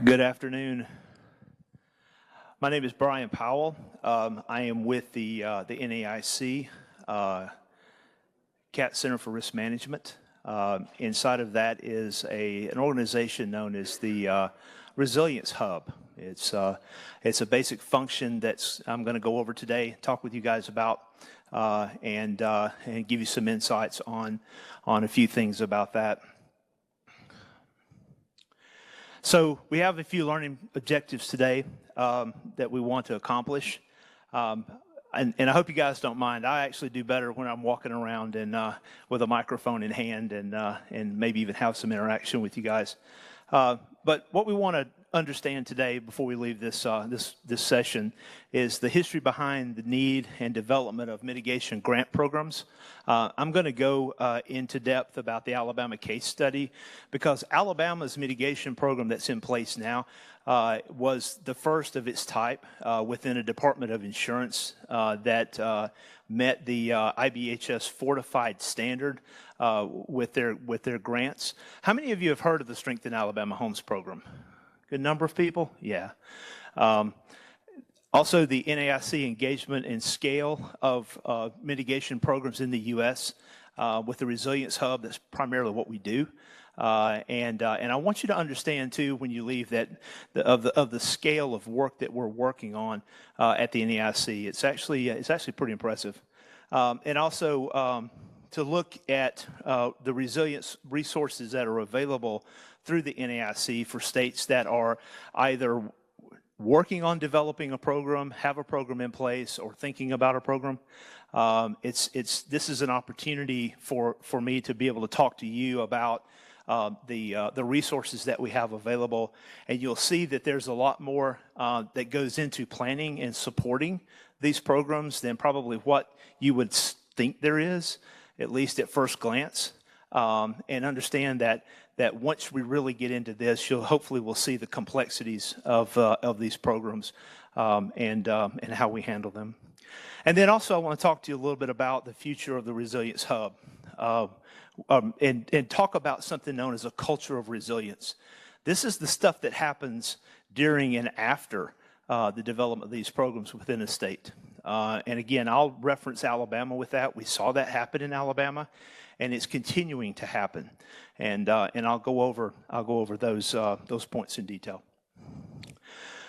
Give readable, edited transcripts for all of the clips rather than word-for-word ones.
Good afternoon. My name is Brian Powell. I am with the NAIC, CAT Center for Risk Management. Inside of that is an organization known as the Resilience Hub. It's a basic function that's I'm going to go over today, talk with you guys about, and give you some insights on a few things about that. So we have a few learning objectives today that we want to accomplish. And I hope you guys don't mind. I actually do better when I'm walking around and with a microphone in hand and maybe even have some interaction with you guys. But what we want to understand today before we leave this session is the history behind the need and development of mitigation grant programs. I'm going to go into depth about the Alabama case study because Alabama's mitigation program that's in place now was the first of its type within a Department of Insurance that met the IBHS fortified standard with their grants. How many of you have heard of the Strengthen Alabama Homes program? Good number of people? Yeah. Also, the NAIC engagement and scale of mitigation programs in the U.S. With the Resilience Hub, that's primarily what we do. And I want you to understand too, when you leave, that of the scale of work that we're working on at the NAIC, it's actually pretty impressive. And also to look at the resilience resources that are available through the NAIC for states that are either working on developing a program, have a program in place, or thinking about a program. This is an opportunity for me to be able to talk to you about the resources that we have available, and you'll see that there's a lot more that goes into planning and supporting these programs than probably what you would think there is, at least at first glance. And understand that once we really get into this, hopefully we'll see the complexities of these programs and how we handle them. And then also I want to talk to you a little bit about the future of the Resilience Hub and talk about something known as a culture of resilience. This is the stuff that happens during and after the development of these programs within a state. And again, I'll reference Alabama with that. We saw that happen in Alabama, and it's continuing to happen. And I'll go over those points in detail.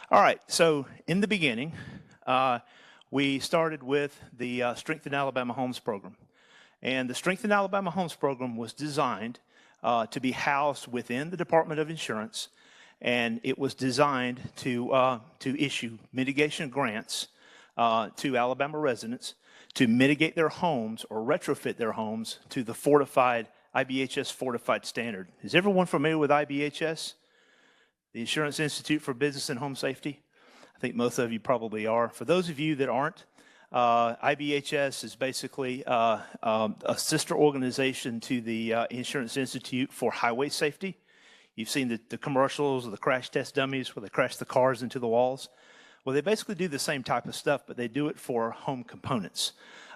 All right. So in the beginning, we started with the Strengthen Alabama Homes program, and the Strengthen Alabama Homes program was designed to be housed within the Department of Insurance, and it was designed to issue mitigation grants to Alabama residents to mitigate their homes or retrofit their homes to the IBHS fortified standard. Is everyone familiar with IBHS? The Insurance Institute for Business and Home Safety? I think most of you probably are. For those of you that aren't, IBHS is basically a sister organization to the Insurance Institute for Highway Safety. You've seen the commercials of the crash test dummies where they crash the cars into the walls. Well, they basically do the same type of stuff, but they do it for home components.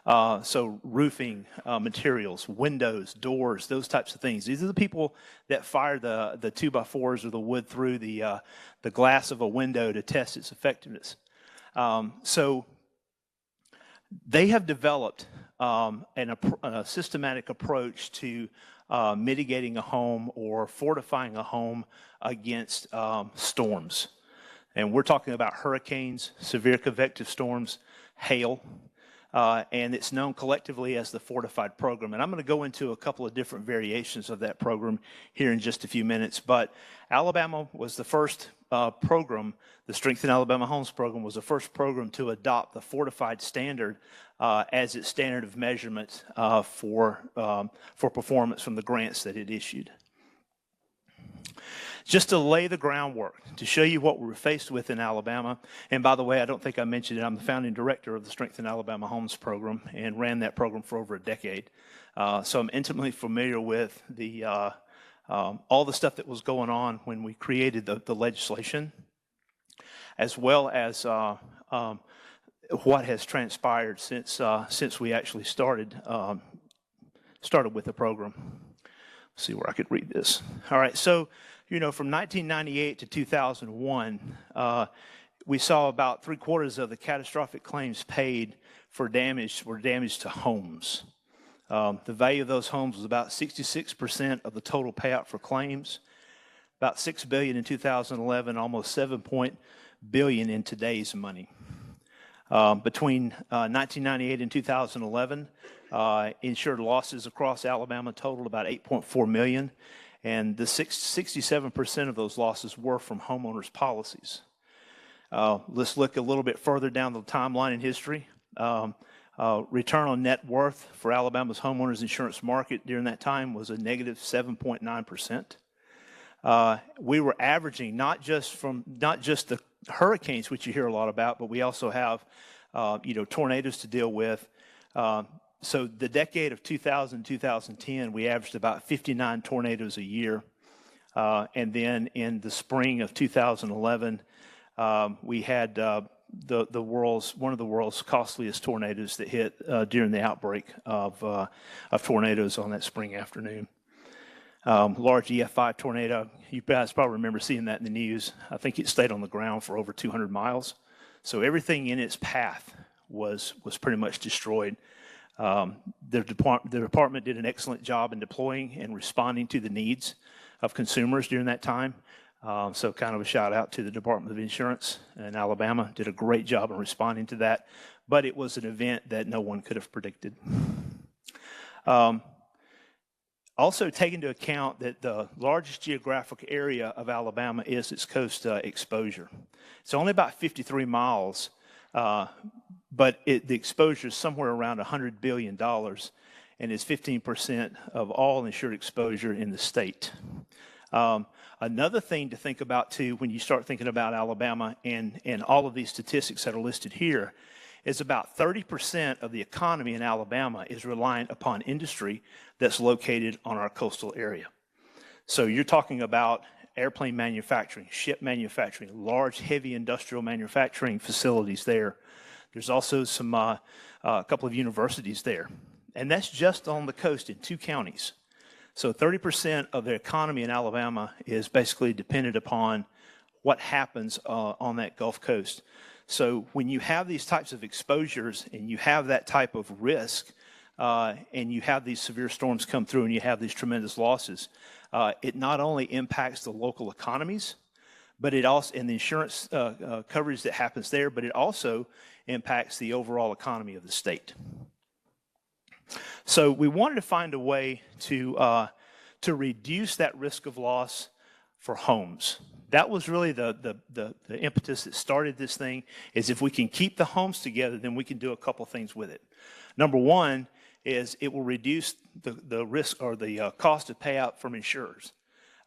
So roofing materials, windows, doors, those types of things. These are the people that fire the 2x4s or the wood through the glass of a window to test its effectiveness. So they have developed a systematic approach to mitigating a home or fortifying a home against storms. And we're talking about hurricanes, severe convective storms, hail, and it's known collectively as the Fortified Program. And I'm going to go into a couple of different variations of that program here in just a few minutes. But Alabama was the first program, the Strengthen Alabama Homes program was the first program to adopt the fortified standard as its standard of measurement for performance from the grants that it issued. Just to lay the groundwork, to show you what we were faced with in Alabama, and by the way, I don't think I mentioned it, I'm the founding director of the Strengthen Alabama Homes program and ran that program for over a decade. So I'm intimately familiar with all the stuff that was going on when we created the legislation, as well as what has transpired since we actually started with the program. Let's see where I could read this. All right, so from 1998 to 2001, we saw about 3/4 of the catastrophic claims paid for damage were damage to homes. The value of those homes was about 66% of the total payout for claims, about $6 billion in 2011, almost $7 billion in today's money. Between 1998 and 2011, insured losses across Alabama totaled about 8.4 million, and the 67% of those losses were from homeowners' policies. Let's look a little bit further down the timeline in history. Return on net worth for Alabama's homeowners insurance market during that time was a negative 7.9%. We were averaging not just the hurricanes, which you hear a lot about, but we also have tornadoes to deal with. So the decade of 2000, 2010, we averaged about 59 tornadoes a year. And then in the spring of 2011, we had one of the world's costliest tornadoes that hit during the outbreak of tornadoes on that spring afternoon. Large EF5 tornado. You guys probably remember seeing that in the news. I think it stayed on the ground for over 200 miles. So everything in its path was pretty much destroyed. The department did an excellent job in deploying and responding to the needs of consumers during that time. So kind of a shout out to the Department of Insurance in Alabama. Did a great job in responding to that. But it was an event that no one could have predicted. Also take into account that the largest geographic area of Alabama is its coast exposure. It's only about 53 miles, but the exposure is somewhere around $100 billion, and is 15% of all insured exposure in the state. Another thing to think about, too, when you start thinking about Alabama and all of these statistics that are listed here, is about 30% of the economy in Alabama is reliant upon industry that's located on our coastal area. So you're talking about airplane manufacturing, ship manufacturing, large, heavy industrial manufacturing facilities there. There's also a couple of universities there. And that's just on the coast in 2 counties. So 30% of the economy in Alabama is basically dependent upon what happens on that Gulf Coast. So when you have these types of exposures and you have that type of risk, and you have these severe storms come through and you have these tremendous losses, it not only impacts the local economies, but it also, and the insurance coverage that happens there, but it also impacts the overall economy of the state. So we wanted to find a way to reduce that risk of loss for homes. That was really the impetus that started this thing, is if we can keep the homes together, then we can do a couple things with it. Number one is it will reduce the risk or the cost of payout from insurers.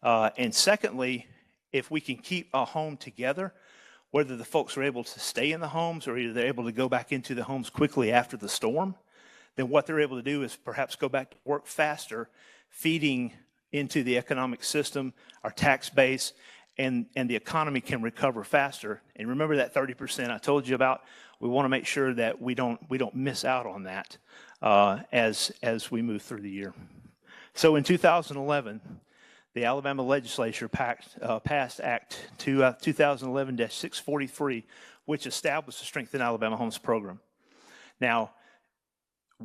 And secondly, if we can keep a home together, whether the folks are able to stay in the homes or either they're able to go back into the homes quickly after the storm, then what they're able to do is perhaps go back to work faster, feeding into the economic system, our tax base, and the economy can recover faster. And remember that 30% I told you about? We want to make sure that we don't miss out on that as we move through the year. So in 2011, the Alabama legislature passed Act 2011-643, which established the Strengthen Alabama Homes program. Now,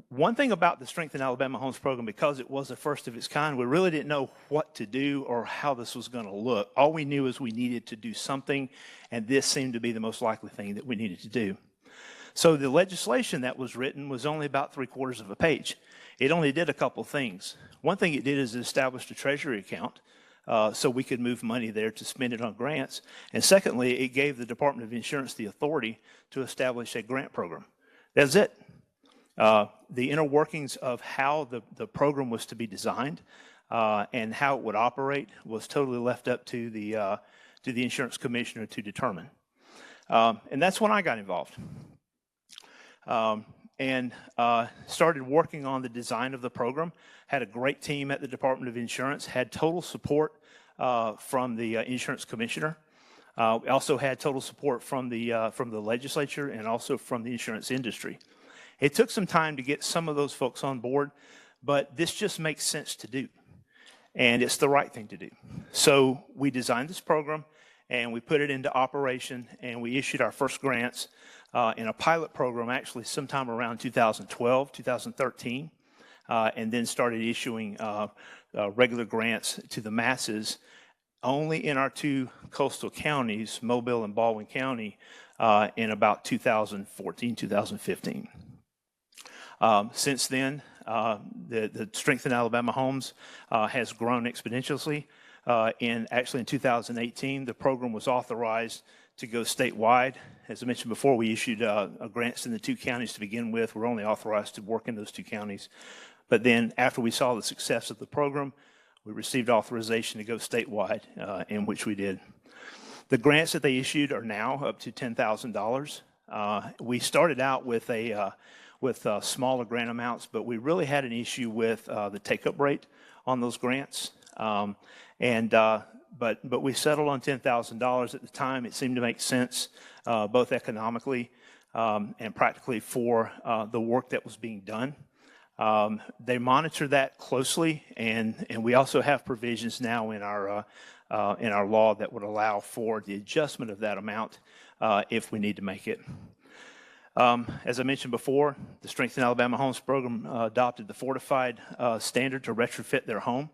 one thing about the Strengthen Alabama Homes program, because it was the first of its kind, we really didn't know what to do or how this was going to look. All we knew is we needed to do something, and this seemed to be the most likely thing that we needed to do. So the legislation that was written was only about 3/4 of a page. It only did a couple things. One thing it did is it established a treasury account so we could move money there to spend it on grants. And secondly, it gave the Department of Insurance the authority to establish a grant program. That's it. The inner workings of how the program was to be designed and how it would operate was totally left up to the insurance commissioner to determine. And that's when I got involved. And started working on the design of the program. Had a great team at the Department of Insurance, had total support from the insurance commissioner. We also had total support from the legislature and also from the insurance industry. It took some time to get some of those folks on board, but this just makes sense to do. and it's the right thing to do. So we designed this program, and we put it into operation, and we issued our first grants in a pilot program actually sometime around 2012, 2013, and then started issuing regular grants to the masses only in our two coastal counties, Mobile and Baldwin County, in about 2014, 2015. Since then, the Strength in Alabama Homes has grown exponentially. Actually in 2018, the program was authorized to go statewide. As I mentioned before, we issued grants in the two counties to begin with. We're only authorized to work in those two counties. But then after we saw the success of the program, we received authorization to go statewide, in which we did. The grants that they issued are now up to $10,000. We started out with smaller grant amounts, but we really had an issue with the take-up rate on those grants. But we settled on $10,000 at the time. It seemed to make sense, both economically and practically for the work that was being done. They monitor that closely, and we also have provisions now in our law that would allow for the adjustment of that amount if we need to make it. As I mentioned before, the Strength in Alabama Homes program adopted the fortified standard to retrofit their home.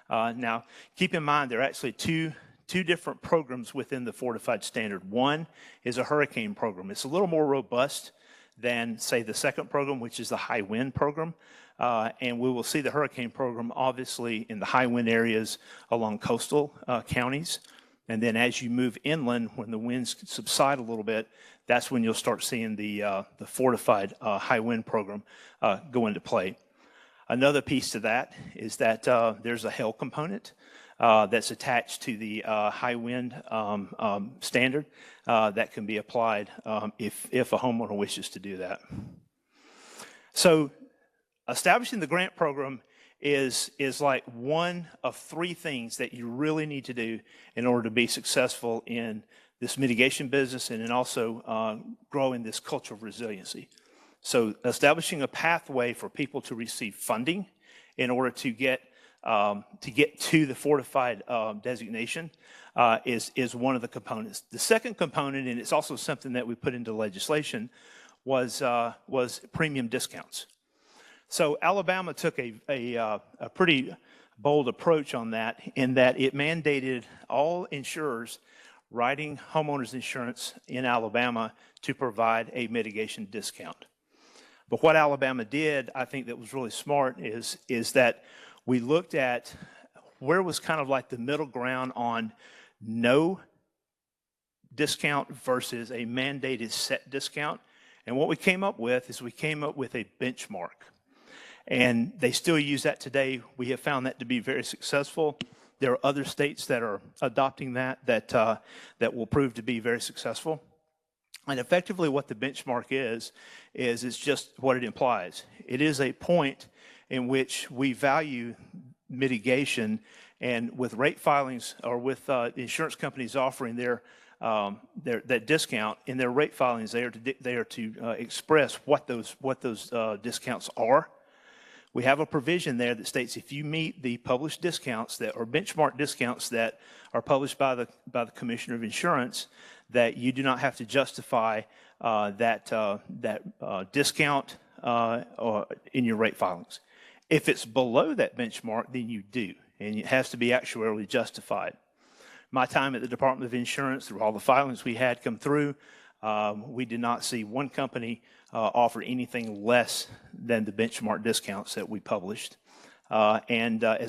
Now, keep in mind there are actually two different programs within the fortified standard. One is a hurricane program. It's a little more robust than, say, the second program, which is the high wind program. And we will see the hurricane program, obviously, in the high wind areas along coastal counties. And then as you move inland, when the winds subside a little bit, that's when you'll start seeing the fortified high wind program go into play. Another piece to that is that there's a hail component that's attached to the high wind standard that can be applied if a homeowner wishes to do that. So establishing the grant program is like one of three things that you really need to do in order to be successful in this mitigation business and then also growing this culture of resiliency. So establishing a pathway for people to receive funding in order to get to the fortified designation is one of the components. The second component, and it's also something that we put into legislation, was premium discounts. So Alabama took a pretty bold approach on that, in that it mandated all insurers writing homeowners insurance in Alabama to provide a mitigation discount. But what Alabama did, I think that was really smart, is that we looked at where was kind of like the middle ground on no discount versus a mandated set discount. And what we came up with is we came up with a benchmark. And they still use that today. We have found that to be very successful. There are other states that are adopting that will prove to be very successful. And effectively what the benchmark is it's just what it implies. It is a point in which we value mitigation, and with rate filings or with insurance companies offering that discount in their rate filings, they are to express what those discounts are. We have a provision there that states if you meet the published discounts or benchmark discounts that are published by the Commissioner of Insurance, that you do not have to justify that discount in your rate filings. If it's below that benchmark, then you do, and it has to be actuarially justified. My time at the Department of Insurance, through all the filings we had come through, we did not see one company offer anything less than the benchmark discounts that we published. As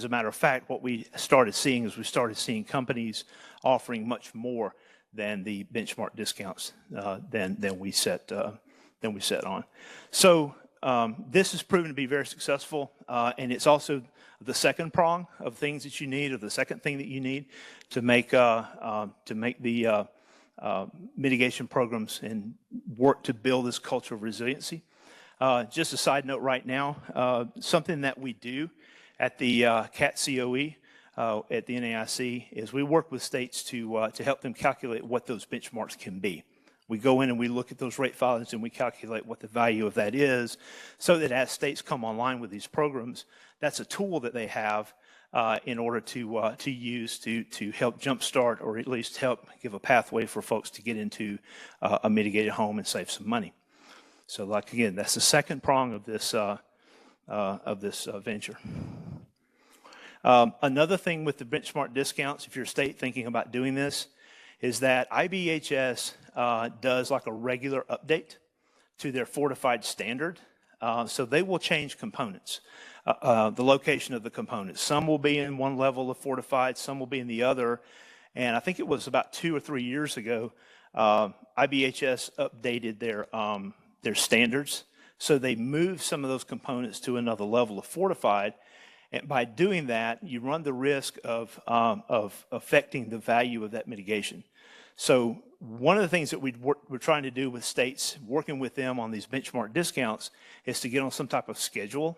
a matter of fact, what we started seeing is we started seeing companies offering much more than the benchmark discounts than we set on. So this has proven to be very successful, and it's also the second prong of things that you need, or the second thing that you need to make the mitigation programs and work to build this culture of resiliency. Just a side note right now, something that we do at the CAT COE at the NAIC is we work with states to help them calculate what those benchmarks can be. We go in and we look at those rate filings and we calculate what the value of that is, so that as states come online with these programs, that's a tool that they have in order to use to help jumpstart or at least help give a pathway for folks to get into a mitigated home and save some money. So, like again, that's the second prong of this venture. Another thing with the benchmark discounts, if you're a state thinking about doing this, is that IBHS does like a regular update to their fortified standard. So they will change components, the location of the components. Some will be in one level of fortified, some will be in the other. And I think it was about 2 or 3 years ago, IBHS updated their standards. So they moved some of those components to another level of fortified. And by doing that, you run the risk of affecting the value of that mitigation. So one of the things that we're trying to do with states, working with them on these benchmark discounts, is to get on some type of schedule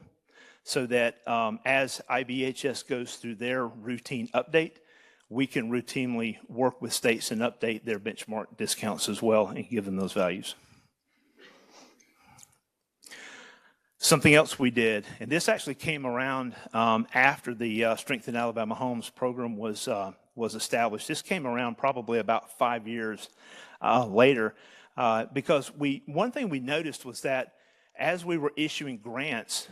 so that as IBHS goes through their routine update, we can routinely work with states and update their benchmark discounts as well and give them those values. Something else we did, and this actually came around after the Strengthen Alabama Homes program was established. This came around probably about 5 years later, because one thing we noticed was that as we were issuing grants,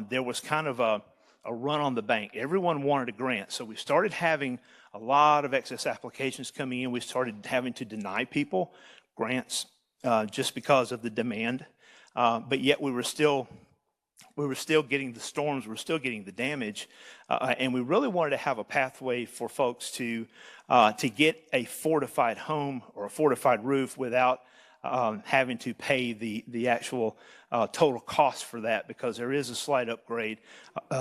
there was kind of a run on the bank. Everyone wanted a grant, so we started having a lot of excess applications coming in. We started having to deny people grants just because of the demand, but yet we were still getting the storms, we're still getting the damage, and we really wanted to have a pathway for folks to get a fortified home or a fortified roof without having to pay the actual total cost for that, because there is a slight upgrade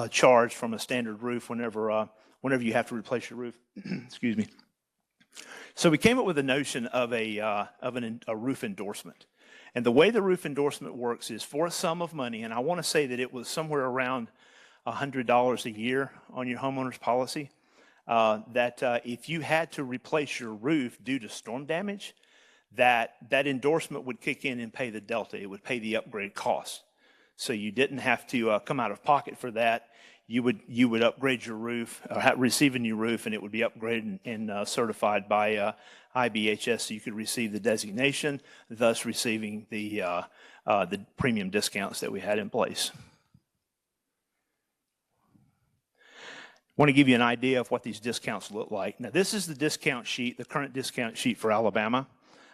charge from a standard roof whenever you have to replace your roof. Excuse me. So we came up with the notion of a roof endorsement. And the way the roof endorsement works is for a sum of money, and I want to say that it was somewhere around $100 a year on your homeowner's policy, that if you had to replace your roof due to storm damage, that endorsement would kick in and pay the delta. It would pay the upgrade cost. So you didn't have to come out of pocket for that. You would upgrade your roof, receive a new roof, and it would be upgraded and certified by IBHS, so you could receive the designation, thus receiving the premium discounts that we had in place. I want to give you an idea of what these discounts look like. Now, this is the discount sheet, the current discount sheet for Alabama.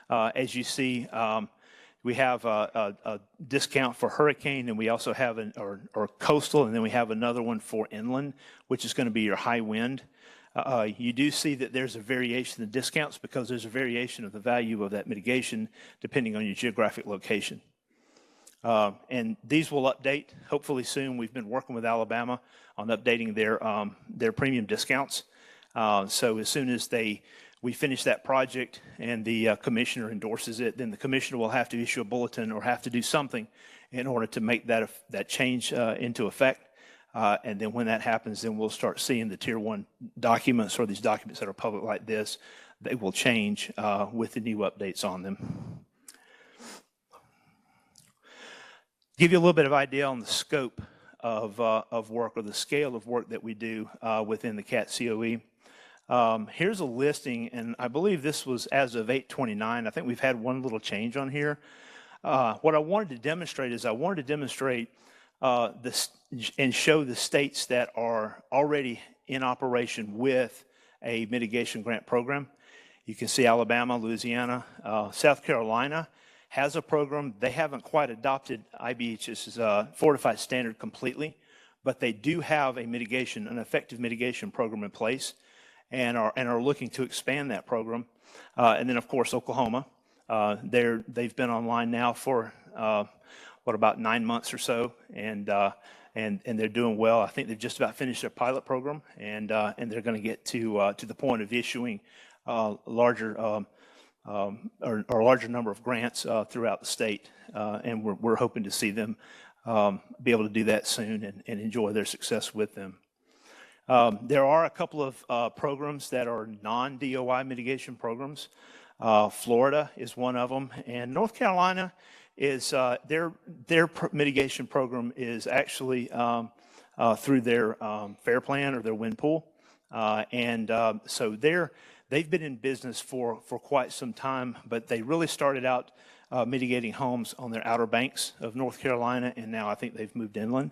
As you see, we have a discount for hurricane, and we also have or coastal, and then we have another one for inland, which is going to be your high wind. You do see that there's a variation in the discounts because there's a variation of the value of that mitigation depending on your geographic location. And these will update hopefully soon. We've been working with Alabama on updating their premium discounts. So as soon as we finish that project and the commissioner endorses it, then the commissioner will have to issue a bulletin or have to do something in order to make that change into effect. And then when that happens, then we'll start seeing the Tier 1 documents, or these documents that are public like this. They will change with the new updates on them. Give you a little bit of idea on the scope of work, or the scale of work that we do within the CAT COE. Here's a listing, and I believe this was as of 8/29. I think we've had one little change on here. What I wanted to demonstrate is this and show the states that are already in operation with a mitigation grant program. You can see Alabama, Louisiana, South Carolina has a program. They haven't quite adopted IBHS's fortified standard completely, but they do have an effective mitigation program in place, and are looking to expand that program. And then, of course, Oklahoma. They've been online now for about 9 months or so, and they're doing well. I think they've just about finished their pilot program, and they're going to get to the point of issuing a larger number of grants throughout the state, and we're hoping to see them be able to do that soon and enjoy their success with them. There are a couple of programs that are non-DOI mitigation programs. Florida is one of them, and North Carolina is their mitigation program is actually through their FAIR plan or their wind pool. So they've been in business for quite some time, but they really started out mitigating homes on their outer banks of North Carolina, and now I think they've moved inland.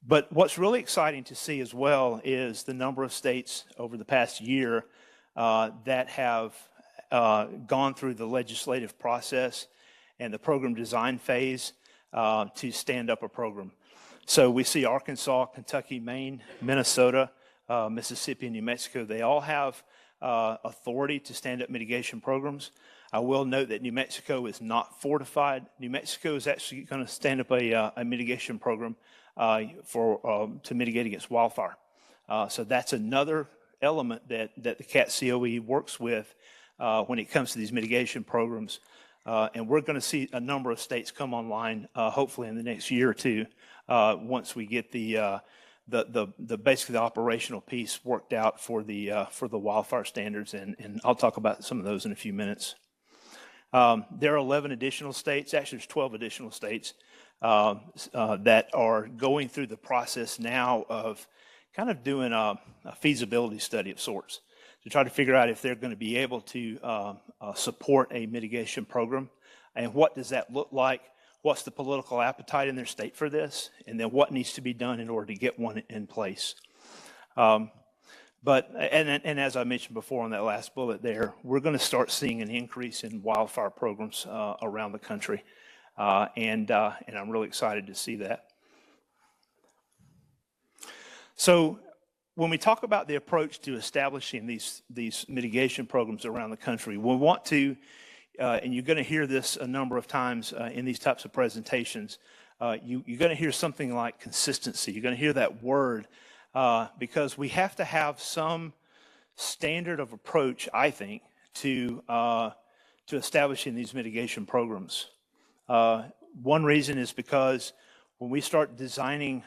But what's really exciting to see as well is the number of states over the past year that have gone through the legislative process and the program design phase to stand up a program. So we see Arkansas, Kentucky, Maine, Minnesota, Mississippi, and New Mexico. They all have authority to stand up mitigation programs. I will note that New Mexico is not fortified. New Mexico is actually going to stand up a mitigation program to mitigate against wildfire. So that's another element that the CAT COE works with when it comes to these mitigation programs. And we're going to see a number of states come online, hopefully in the next year or two, once we get basically the operational piece worked out for the wildfire standards, and I'll talk about some of those in a few minutes. There are 11 additional states, actually there's 12 additional states that are going through the process now of kind of doing a feasibility study of sorts to try to figure out if they're going to be able to support a mitigation program, and what does that look like, what's the political appetite in their state for this, and then what needs to be done in order to get one in place. And as I mentioned before on that last bullet there, we're going to start seeing an increase in wildfire programs around the country, and I'm really excited to see that. So when we talk about the approach to establishing these mitigation programs around the country, we want to, and you're going to hear this a number of times in these types of presentations, you're going to hear something like consistency. You're going to hear that word because we have to have some standard of approach, I think, to establishing these mitigation programs. One reason is because when we start designing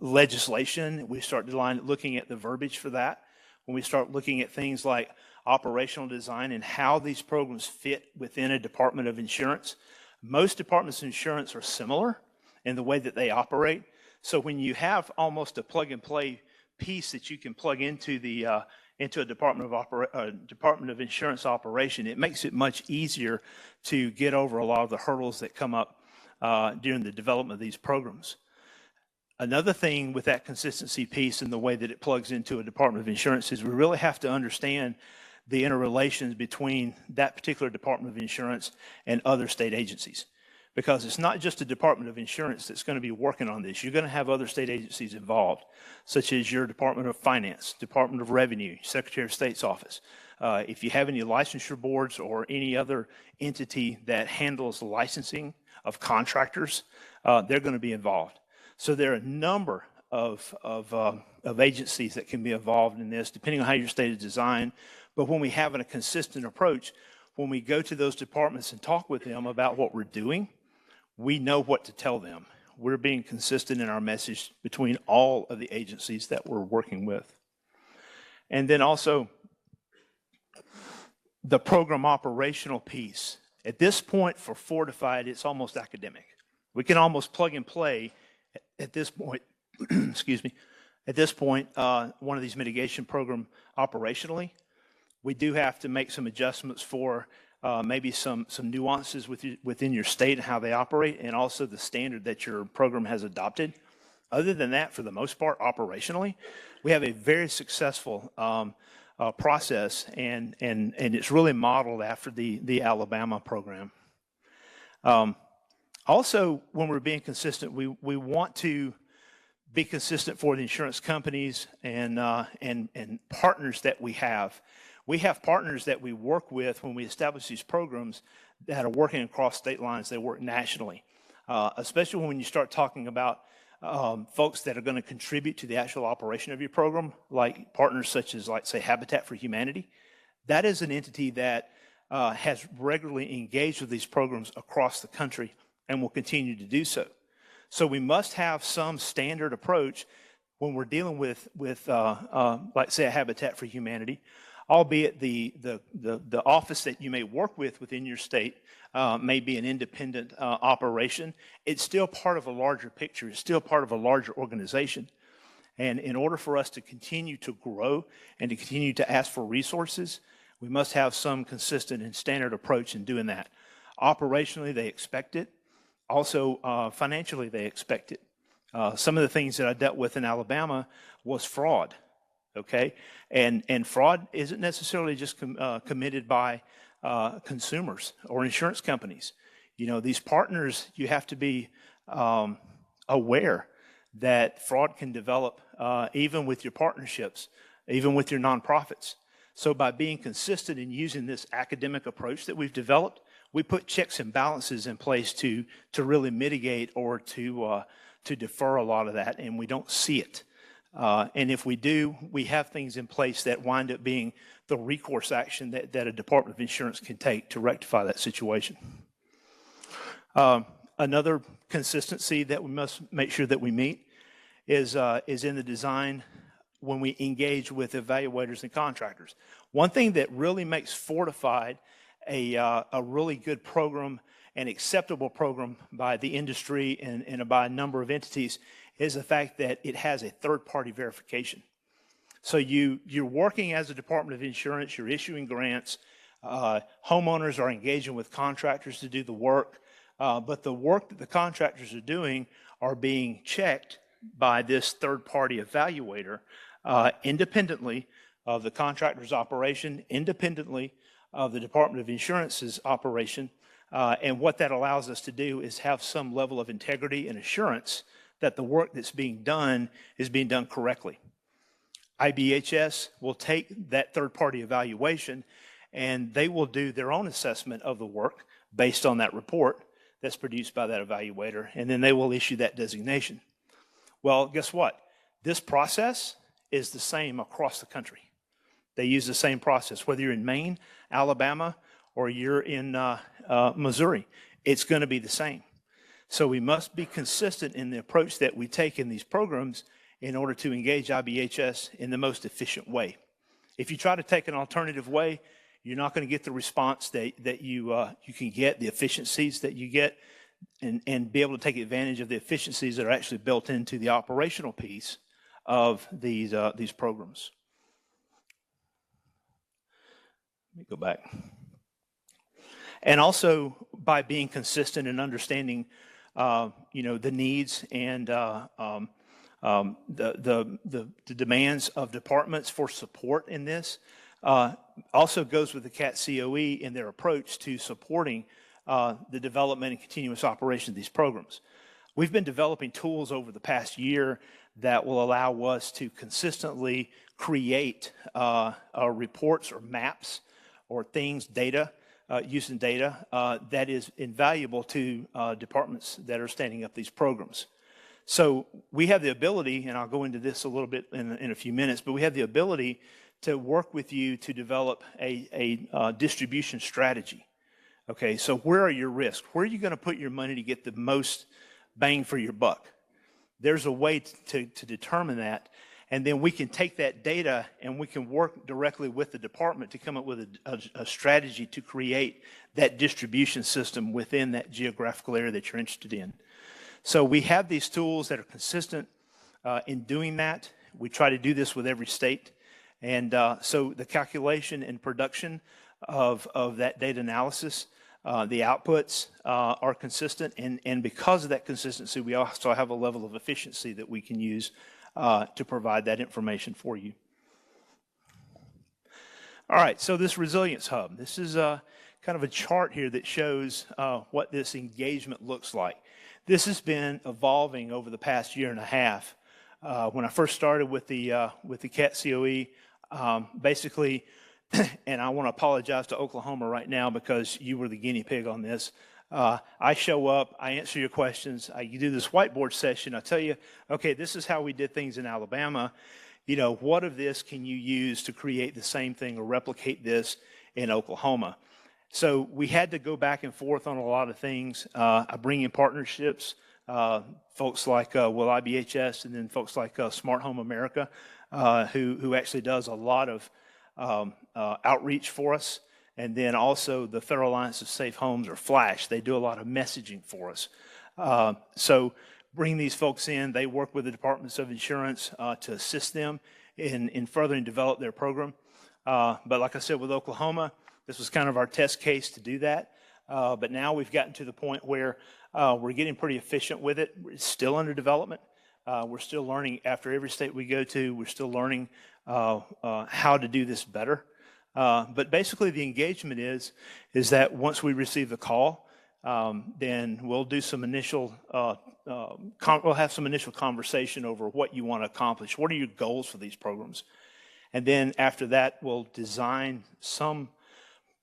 legislation, we start looking at the verbiage for that. When we start looking at things like operational design and how these programs fit within a Department of Insurance, most departments of insurance are similar in the way that they operate. So when you have almost a plug-and-play piece that you can plug into a Department of Insurance operation, it makes it much easier to get over a lot of the hurdles that come up during the development of these programs. Another thing with that consistency piece and the way that it plugs into a Department of Insurance is we really have to understand the interrelations between that particular Department of Insurance and other state agencies. Because it's not just the Department of Insurance that's going to be working on this. You're going to have other state agencies involved, such as your Department of Finance, Department of Revenue, Secretary of State's office. If you have any licensure boards or any other entity that handles the licensing of contractors, they're going to be involved. So there are a number of agencies that can be involved in this, depending on how your state is designed. But when we have a consistent approach, when we go to those departments and talk with them about what we're doing, we know what to tell them. We're being consistent in our message between all of the agencies that we're working with. And then also the program operational piece. At this point for Fortified, it's almost academic. We can almost plug and play at this point, excuse me, at this point, one of these mitigation program operationally. We do have to make some adjustments for maybe some nuances within your state and how they operate, and also the standard that your program has adopted. Other than that, for the most part, operationally, we have a very successful process, and it's really modeled after the Alabama program. Also, when we're being consistent, we want to be consistent for the insurance companies and partners that we have. We have partners that we work with when we establish these programs that are working across state lines. They work nationally, especially when you start talking about folks that are going to contribute to the actual operation of your program, like partners such as, like, say, Habitat for Humanity. That is an entity that has regularly engaged with these programs across the country and will continue to do so. So we must have some standard approach when we're dealing with like, say, a Habitat for Humanity. albeit the office that you may work with within your state may be an independent operation. It's still part of a larger picture. It's still part of a larger organization. And in order for us to continue to grow and to continue to ask for resources, we must have some consistent and standard approach in doing that. Operationally, they expect it. Also, financially, they expect it. Some of the things that I dealt with in Alabama was fraud, okay? And fraud isn't necessarily just committed by consumers or insurance companies. You know, these partners, you have to be aware that fraud can develop even with your partnerships, even with your nonprofits. So by being consistent in using this academic approach that we've developed, we put checks and balances in place to really mitigate or to defer a lot of that, and we don't see it. And if we do, we have things in place that wind up being the recourse action that a Department of Insurance can take to rectify that situation. Another consistency that we must make sure that we meet is in the design when we engage with evaluators and contractors. One thing that really makes Fortified a really good program, an acceptable program by the industry and by a number of entities is the fact that it has a third-party verification. So you're working as a Department of Insurance, you're issuing grants, homeowners are engaging with contractors to do the work, but the work that the contractors are doing are being checked by this third-party evaluator independently of the contractor's operation, independently of the Department of Insurance's operation. And what that allows us to do is have some level of integrity and assurance that the work that's being done is being done correctly. IBHS will take that third-party evaluation and they will do their own assessment of the work based on that report that's produced by that evaluator, and then they will issue that designation. Well, guess what? This process is the same across the country. They use the same process, whether you're in Maine, Alabama, or you're in Missouri, it's going to be the same. So we must be consistent in the approach that we take in these programs in order to engage IBHS in the most efficient way. If you try to take an alternative way, you're not going to get the response that you can get, the efficiencies that you get, and be able to take advantage of the efficiencies that are actually built into the operational piece of these programs. Let me go back. And also by being consistent and understanding, the needs and the demands of departments for support in this, also goes with the CAT COE in their approach to supporting the development and continuous operation of these programs. We've been developing tools over the past year that will allow us to consistently create reports or maps or things, data, using data that is invaluable to departments that are standing up these programs. So we have the ability, and I'll go into this a little bit in a few minutes, but we have the ability to work with you to develop a distribution strategy. Okay, so where are your risks? Where are you going to put your money to get the most bang for your buck? There's a way to determine that, and then we can take that data and we can work directly with the department to come up with a strategy to create that distribution system within that geographical area that you're interested in. So we have these tools that are consistent in doing that. We try to do this with every state. And so the calculation and production of that data analysis, the outputs are consistent. And because of that consistency, we also have a level of efficiency that we can use to provide that information for you. All right, so this Resilience Hub. This is kind of a chart here that shows what this engagement looks like. This has been evolving over the past year and a half. When I first started with the CAT COE, basically, and I want to apologize to Oklahoma right now because you were the guinea pig on this. I show up, I answer your questions, you do this whiteboard session, I tell you, okay, this is how we did things in Alabama. You know, what of this can you use to create the same thing or replicate this in Oklahoma? So we had to go back and forth on a lot of things. I bring in partnerships, folks like IBHS, and then folks like Smart Home America, who actually does a lot of outreach for us. And then also the Federal Alliance of Safe Homes, or FLASH, they do a lot of messaging for us. So bring these folks in. They work with the Departments of Insurance to assist them in furthering develop their program. But like I said, with Oklahoma, this was kind of our test case to do that. But now we've gotten to the point where we're getting pretty efficient with it. It's still under development. We're still learning. After every state we go to, we're still learning how to do this better. But basically the engagement is that once we receive the call, then we'll do some initial, we'll have some initial conversation over what you want to accomplish. What are your goals for these programs? And then after that, we'll design some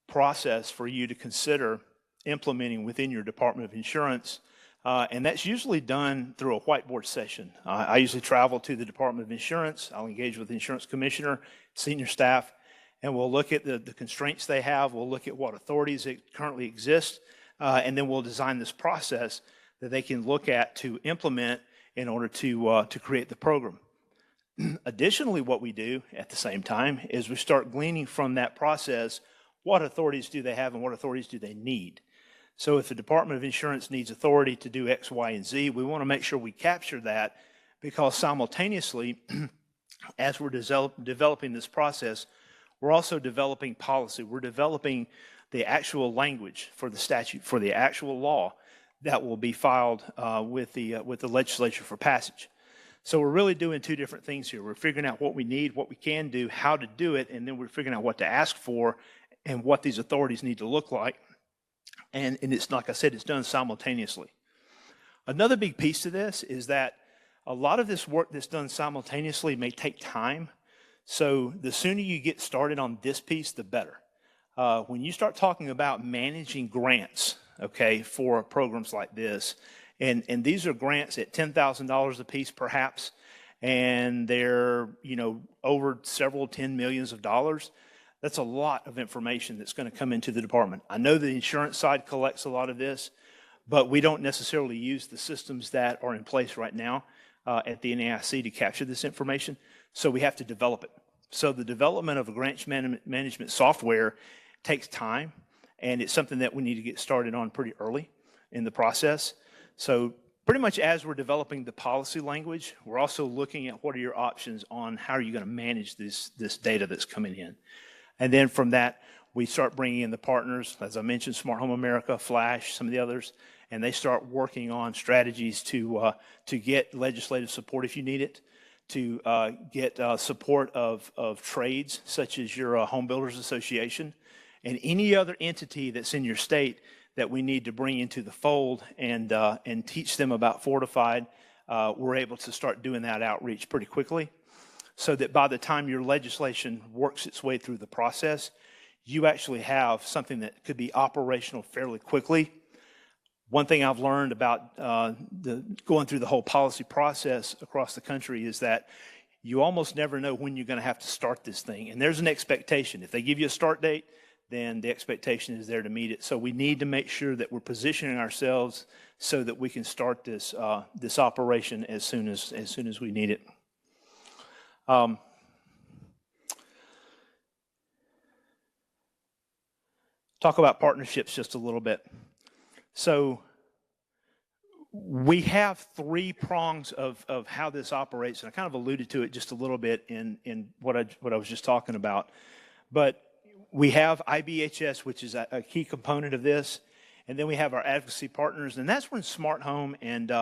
process for you to consider implementing within your Department of Insurance. And that's usually done through a whiteboard session. I usually travel to the Department of Insurance. I'll engage with the insurance commissioner, senior staff, and we'll look at the constraints they have. We'll look at what authorities that currently exist, and then we'll design this process that they can look at to implement in order to create the program. Additionally, what we do at the same time is we start gleaning from that process what authorities do they have and what authorities do they need. So if the Department of Insurance needs authority to do X, Y, and Z, we want to make sure we capture that, because simultaneously, as we're developing this process, we're also developing policy. We're developing the actual language for the statute, for the actual law that will be filed with the legislature for passage. So we're really doing two different things here. We're figuring out what we need, what we can do, how to do it, and then we're figuring out what to ask for and what these authorities need to look like. And it's, like I said, it's done simultaneously. Another big piece to this is that a lot of this work that's done simultaneously may take time. So the sooner you get started on this piece, the better. When you start talking about managing grants, okay, for programs like this, and these are grants at $10,000 a piece perhaps, and they're, you know, over several 10 millions of dollars. That's a lot of information that's going to come into the department. I know the insurance side collects a lot of this, but we don't necessarily use the systems that are in place right now at the NAIC to capture this information, so we have to develop it. So the development of a grant management software takes time, and it's something that we need to get started on pretty early in the process. So pretty much as we're developing the policy language, we're also looking at what are your options on how are you going to manage this data that's coming in. And then from that, we start bringing in the partners, as I mentioned, Smart Home America, Flash, some of the others, and they start working on strategies to get legislative support if you need it, to get support of trades such as your Home Builders Association and any other entity that's in your state that we need to bring into the fold and teach them about Fortified. We're able to start doing that outreach pretty quickly, so that by the time your legislation works its way through the process, you actually have something that could be operational fairly quickly. One thing I've learned about going through the whole policy process across the country is that you almost never know when you're going to have to start this thing. And there's an expectation. If they give you a start date, then the expectation is there to meet it. So we need to make sure that we're positioning ourselves so that we can start this this operation as soon as we need it. Talk about partnerships just a little bit. So we have three prongs of how this operates, and I kind of alluded to it just a little bit in what I was just talking about. But we have IBHS, which is a key component of this, and then we have our advocacy partners, and that's when Smart Home and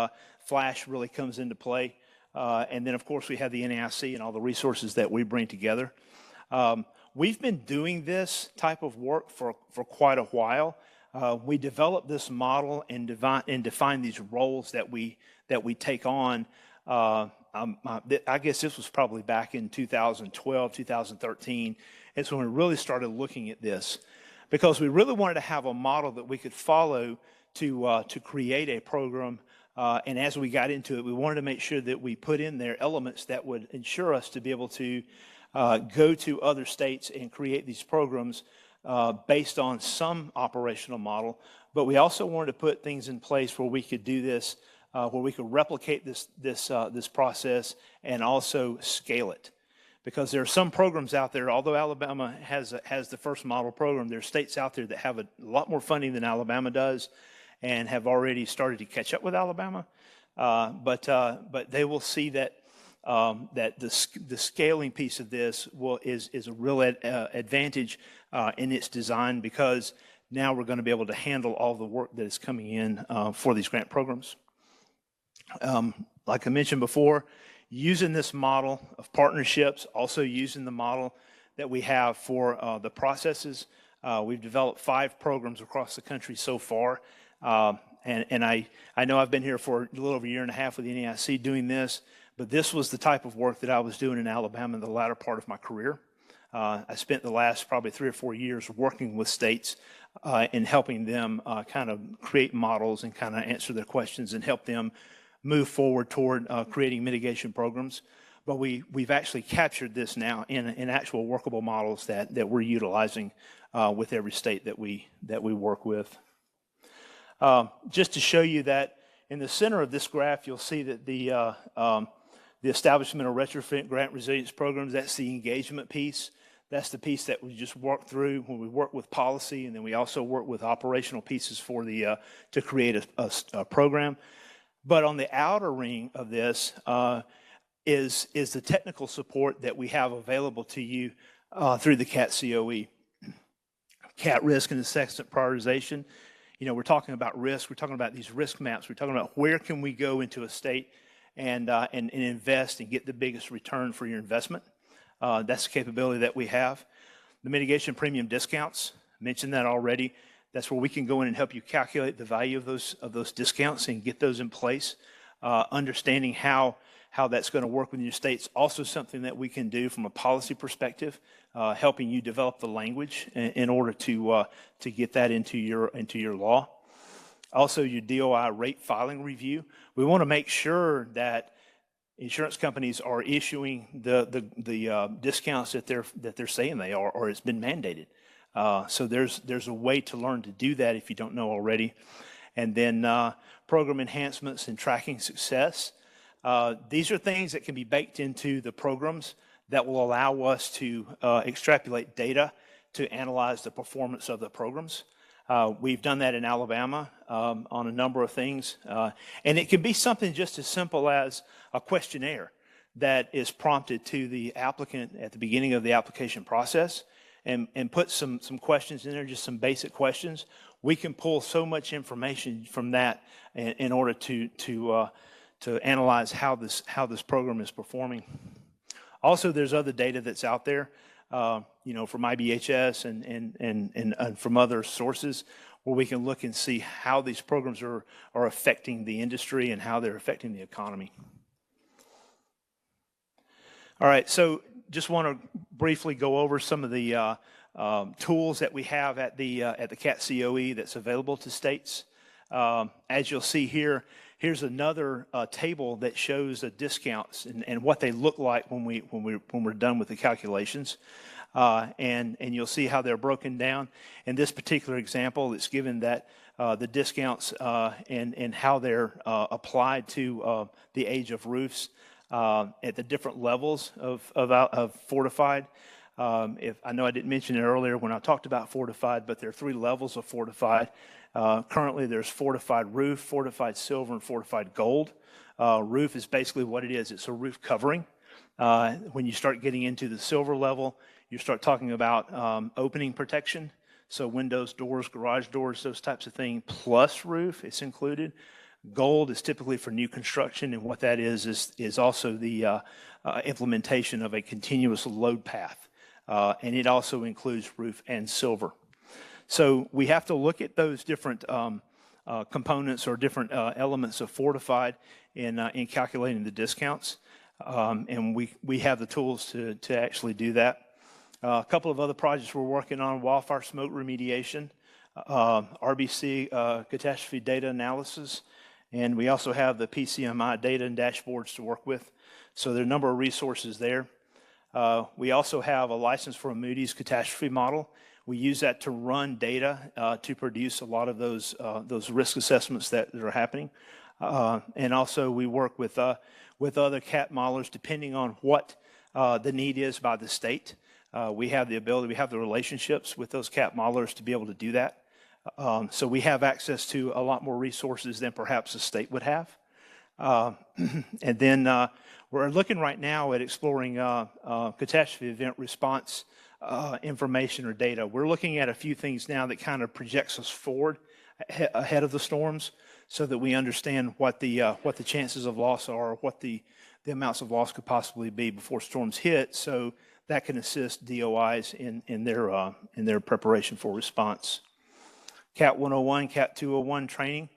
Flash really comes into play. And then, of course, we have the NAIC and all the resources that we bring together. We've been doing this type of work for quite a while. We developed this model and define these roles that we take on. I guess this was probably back in 2012, 2013. It's when we really started looking at this, because we really wanted to have a model that we could follow to create a program. And as we got into it, we wanted to make sure that we put in there elements that would ensure us to be able to go to other states and create these programs based on some operational model. But we also wanted to put things in place where we could do this, where we could replicate this process and also scale it. because there are some programs out there, although Alabama has the first model program, there are states out there that have a lot more funding than Alabama does and have already started to catch up with Alabama. But they will see that that the scaling piece of this is a real advantage in its design, because now we're going to be able to handle all the work that is coming in for these grant programs. Like I mentioned before, using this model of partnerships, also using the model that we have for the processes. We've developed 5 programs across the country so far. And I know I've been here for a little over a year and a half with the NAIC doing this, but this was the type of work that I was doing in Alabama in the latter part of my career. I spent the last probably 3 or 4 years working with states and helping them kind of create models and kind of answer their questions and help them move forward toward creating mitigation programs. But we've actually captured this now in actual workable models that we're utilizing with every state that we work with. Just to show you that in the center of this graph, you'll see that the establishment of retrofit grant resilience programs, that's the engagement piece. That's the piece that we just work through when we work with policy, and then we also work with operational pieces for the to create a program. But on the outer ring of this is the technical support that we have available to you through the CAT COE. CAT risk and assessment prioritization. You know, we're talking about risk. We're talking about these risk maps. We're talking about where can we go into a state and invest and get the biggest return for your investment. That's the capability that we have. The mitigation premium discounts, mentioned that already. That's where we can go in and help you calculate the value of those discounts and get those in place. Understanding how that's going to work with your states, also something that we can do from a policy perspective, helping you develop the language in order to get that into your law. Also, your DOI rate filing review. We want to make sure that insurance companies are issuing the discounts that they're saying they are, or it's been mandated. So there's a way to learn to do that if you don't know already. And then program enhancements and tracking success. These are things that can be baked into the programs that will allow us to extrapolate data to analyze the performance of the programs. We've done that in Alabama on a number of things. And it can be something just as simple as a questionnaire that is prompted to the applicant at the beginning of the application process, and put some questions in there, just some basic questions. We can pull so much information from that in order to analyze how this program is performing. Also, there's other data that's out there, you know, from IBHS and from other sources, where we can look and see how these programs are affecting the industry and how they're affecting the economy. All right, so just want to briefly go over some of the tools that we have at the CAT COE that's available to states. As you'll see here, here's another table that shows the discounts and what they look like when we're done with the calculations, and you'll see how they're broken down. In this particular example, it's given that the discounts and how they're applied to the age of roofs at the different levels of fortified. If I know I didn't mention it earlier when I talked about fortified, but there are 3 levels of fortified. Currently, there's fortified roof, fortified silver, and fortified gold. Roof is basically what it is. It's a roof covering. When you start getting into the silver level, you start talking about opening protection. So windows, doors, garage doors, those types of things, plus roof, it's included. Gold is typically for new construction, and what that is also the implementation of a continuous load path. And it also includes roof and silver. So we have to look at those different components or different elements of fortified in calculating the discounts. And we have the tools to actually do that. A couple of other projects we're working on: wildfire smoke remediation, RBC catastrophe data analysis, and we also have the PCMI data and dashboards to work with. So there are a number of resources there. We also have a license for a Moody's catastrophe model. We use that to run data to produce a lot of those risk assessments that are happening. And also we work with other CAT modelers depending on what the need is by the state. We have the ability, we have the relationships with those CAP modelers to be able to do that. So we have access to a lot more resources than perhaps the state would have. And then we're looking right now at exploring catastrophe event response information or data. We're looking at a few things now that kind of projects us forward ahead of the storms, so that we understand what the chances of loss are, what the amounts of loss could possibly be before storms hit, so that can assist DOIs in their preparation for response. CAT 101, CAT 201 training,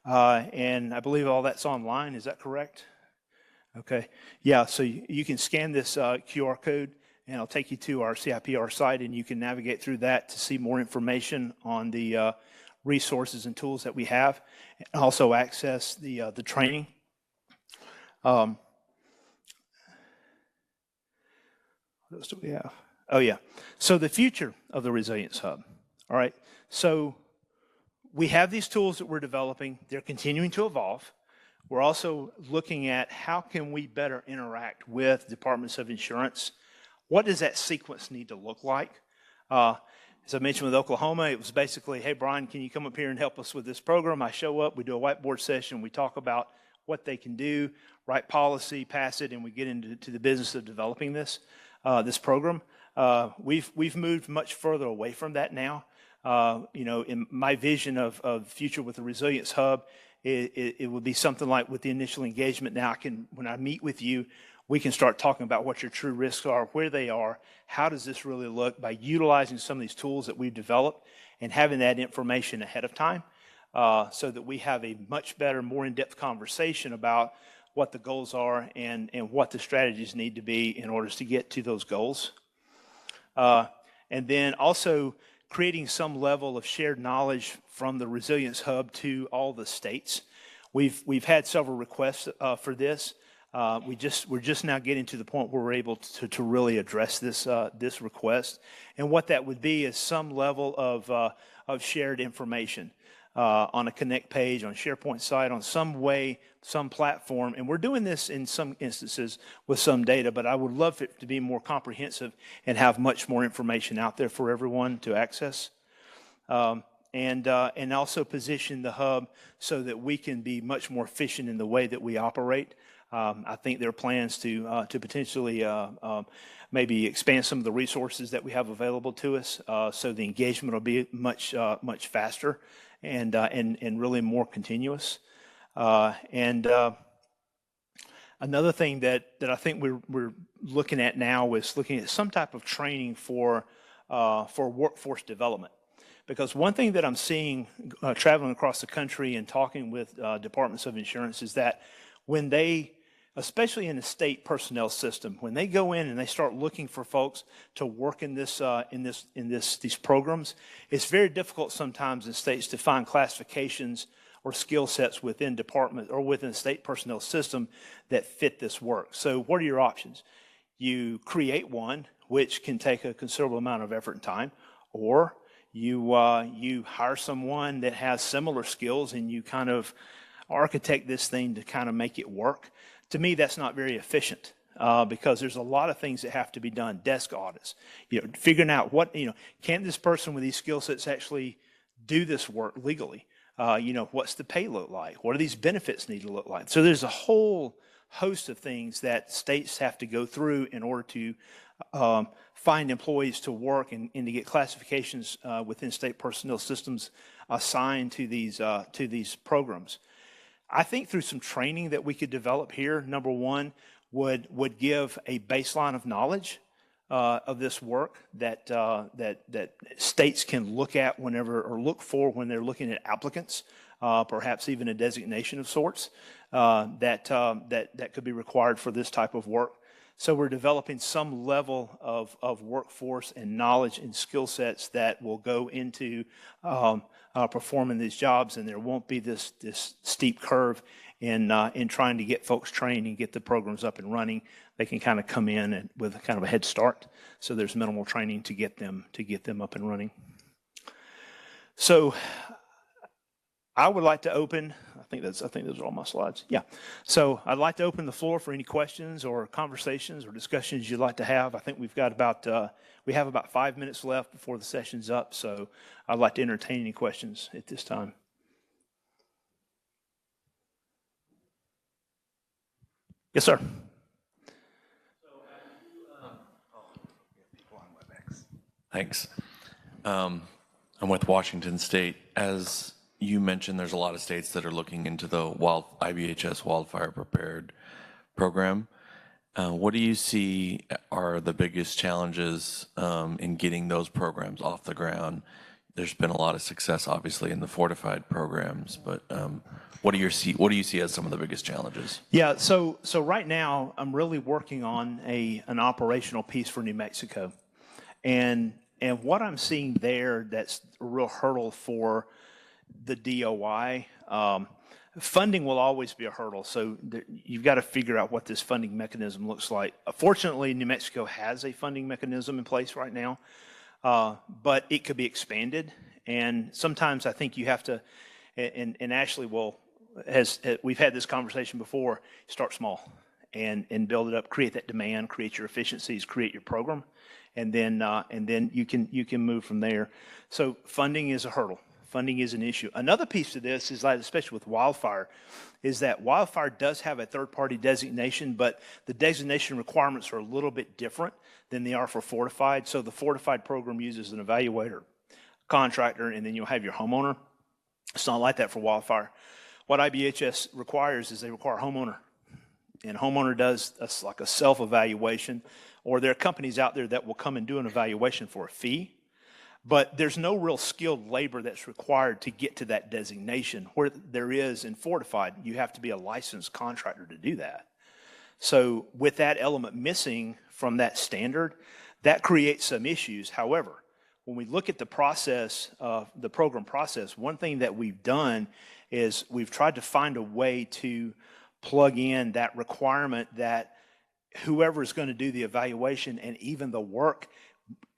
and I believe all that's online. Is that correct? Okay. Yeah. So you can scan this QR code, and it'll take you to our CIPR site, and you can navigate through that to see more information on the resources and tools that we have, and also access the training. What else do we have? Oh yeah. So the future of the Resilience Hub. All right. So we have these tools that we're developing. They're continuing to evolve. We're also looking at how can we better interact with departments of insurance. What does that sequence need to look like? As I mentioned with Oklahoma, it was basically, hey, Brian, can you come up here and help us with this program? I show up, we do a whiteboard session, we talk about what they can do, write policy, pass it, and we get into the business of developing this program. We've moved much further away from that now. In my vision of future with the Resilience Hub, it would be something like with the initial engagement. Now, when I meet with you, we can start talking about what your true risks are, where they are, how does this really look, by utilizing some of these tools that we've developed and having that information ahead of time, so that we have a much better, more in-depth conversation about what the goals are and what the strategies need to be in order to get to those goals. And then also creating some level of shared knowledge from the Resilience Hub to all the states. We've had several requests for this. We're just now getting to the point where we're able to really address this request, and what that would be is some level of shared information on a Connect page, on a SharePoint site, on some way, some platform. And we're doing this in some instances with some data, but I would love it to be more comprehensive and have much more information out there for everyone to access. And also position the hub so that we can be much more efficient in the way that we operate. I think there are plans to potentially maybe expand some of the resources that we have available to us, so the engagement will be much faster and really more continuous. Another thing that I think we're looking at now is looking at some type of training for workforce development. Because one thing that I'm seeing traveling across the country and talking with departments of insurance is that when they, especially in the state personnel system, when they go in and they start looking for folks to work in these programs, it's very difficult sometimes in states to find classifications or skill sets within department or within the state personnel system that fit this work. So what are your options? You create one, which can take a considerable amount of effort and time, or you hire someone that has similar skills and you kind of architect this thing to kind of make it work. To me, that's not very efficient because there's a lot of things that have to be done. Desk audits, figuring out can this person with these skill sets actually do this work legally? What's the pay look like? What do these benefits need to look like? So there's a whole host of things that states have to go through in order to find employees to work and to get classifications within state personnel systems assigned to these programs. I think through some training that we could develop here, number one, would give a baseline of knowledge of this work that states can look at whenever, or look for when they're looking at applicants, perhaps even a designation of sorts that could be required for this type of work. So we're developing some level of workforce and knowledge and skill sets that will go into performing these jobs, and there won't be this steep curve in trying to get folks trained and get the programs up and running. They can kind of come in with kind of a head start, so there's minimal training to get them up and running. So I would like to open think those are all my slides. Yeah. So I'd like to open the floor for any questions or conversations or discussions you'd like to have. I think we have about 5 minutes left before the session's up. So I'd like to entertain any questions at this time. Yes, sir. Thanks. I'm with Washington State. As you mentioned, there's a lot of states that are looking into the IBHS Wildfire Prepared Program. What do you see are the biggest challenges in getting those programs off the ground? There's been a lot of success, obviously, in the fortified programs, but what do you see as some of the biggest challenges? Yeah. So right now, I'm really working on an operational piece for New Mexico, and what I'm seeing there that's a real hurdle for the DOI. Funding will always be a hurdle, so you've got to figure out what this funding mechanism looks like. Fortunately, New Mexico has a funding mechanism in place right now, but it could be expanded. And sometimes I think you have to, and Ashley we've had this conversation before, start small and build it up, create that demand, create your efficiencies, create your program. And then you can move from there. So funding is a hurdle. Funding is an issue. Another piece to this is, like, especially with wildfire, is that wildfire does have a third-party designation, but the designation requirements are a little bit different than they are for fortified. So the fortified program uses an evaluator, contractor, and then you'll have your homeowner. It's not like that for wildfire. What IBHS requires is they require a homeowner. And homeowner does like a self-evaluation, or there are companies out there that will come and do an evaluation for a fee, but there's no real skilled labor that's required to get to that designation. Where there is in fortified, you have to be a licensed contractor to do that. So with that element missing from that standard, that creates some issues. However, when we look at the process, the program process, one thing that we've done is we've tried to find a way to plug in that requirement that whoever is going to do the evaluation and even the work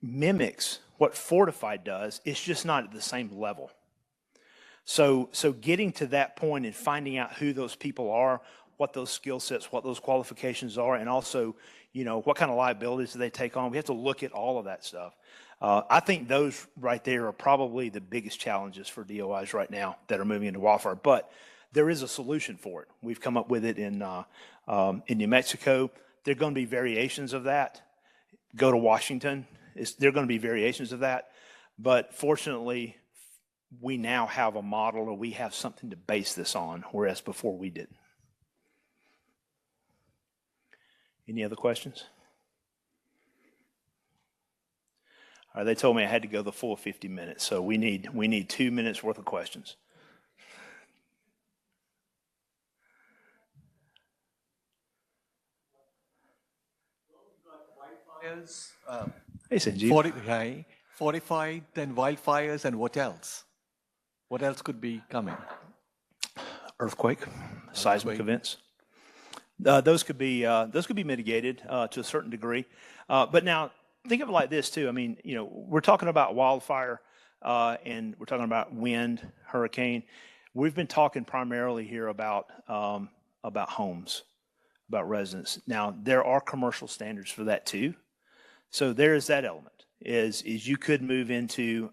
mimics what fortified does. It's just not at the same level. So getting to that point and finding out who those people are, what those skill sets, what those qualifications are, and also, what kind of liabilities do they take on. We have to look at all of that stuff. I think those right there are probably the biggest challenges for DOIs right now that are moving into wildfire. But there is a solution for it. We've come up with it in New Mexico. There are going to be variations of that. Go to Washington. There are going to be variations of that. But fortunately, we now have a model, or we have something to base this on, whereas before we didn't. Any other questions? All right, they told me I had to go the full 50 minutes, so we need 2 minutes worth of questions. Hey, Sanjeev. Fortified, then wildfires, and what else? What else could be coming? Earthquake, seismic events. Those could be mitigated to a certain degree. But now think of it like this too. I mean, we're talking about wildfire and we're talking about wind, hurricane. We've been talking primarily here about homes, about residents. Now there are commercial standards for that too. So there is that element. Is you could move into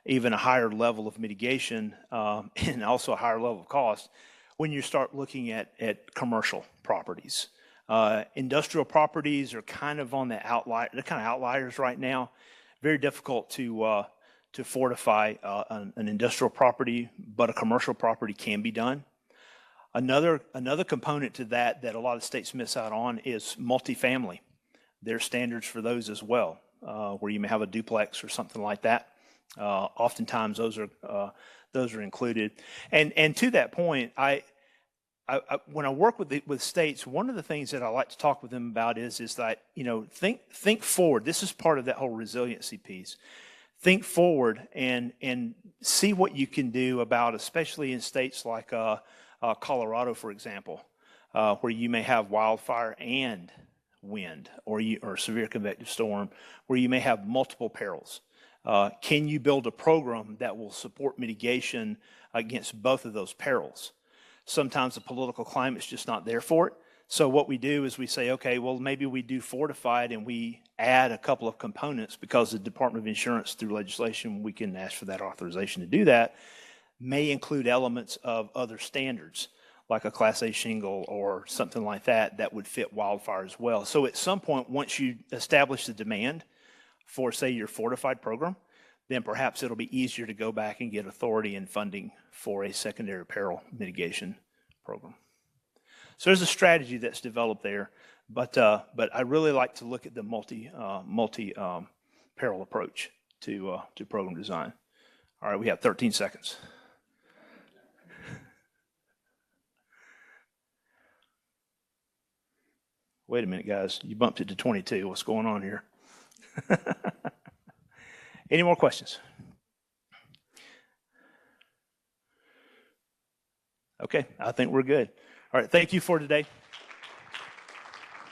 even a higher level of mitigation and also a higher level of cost when you start looking at commercial properties. Industrial properties are kind of on the outlier. They're kind of outliers right now. Very difficult to fortify an industrial property, but a commercial property can be done. Another component to that a lot of states miss out on is multifamily. There are standards for those as well, where you may have a duplex or something like that. Oftentimes those are included. And to that point, when I work with states, one of the things that I like to talk with them about is that think forward. This is part of that whole resiliency piece. Think forward and see what you can do about, especially in states like Colorado, for example, where you may have wildfire and wind or severe convective storm, where you may have multiple perils. Can you build a program that will support mitigation against both of those perils? Sometimes the political climate's just not there for it. So what we do is we say, okay, well, maybe we do fortified and we add a couple of components because the Department of Insurance, through legislation, we can ask for that authorization to do that, may include elements of other standards, like a Class A shingle or something like that, that would fit wildfire as well. So at some point, once you establish the demand for, say, your fortified program, then perhaps it'll be easier to go back and get authority and funding for a secondary peril mitigation program. So there's a strategy that's developed there, but I really like to look at the multi peril approach to program design. All right, we have 13 seconds. Wait a minute, guys. You bumped it to 22. What's going on here? Any more questions? Okay, I think we're good. All right, thank you for today.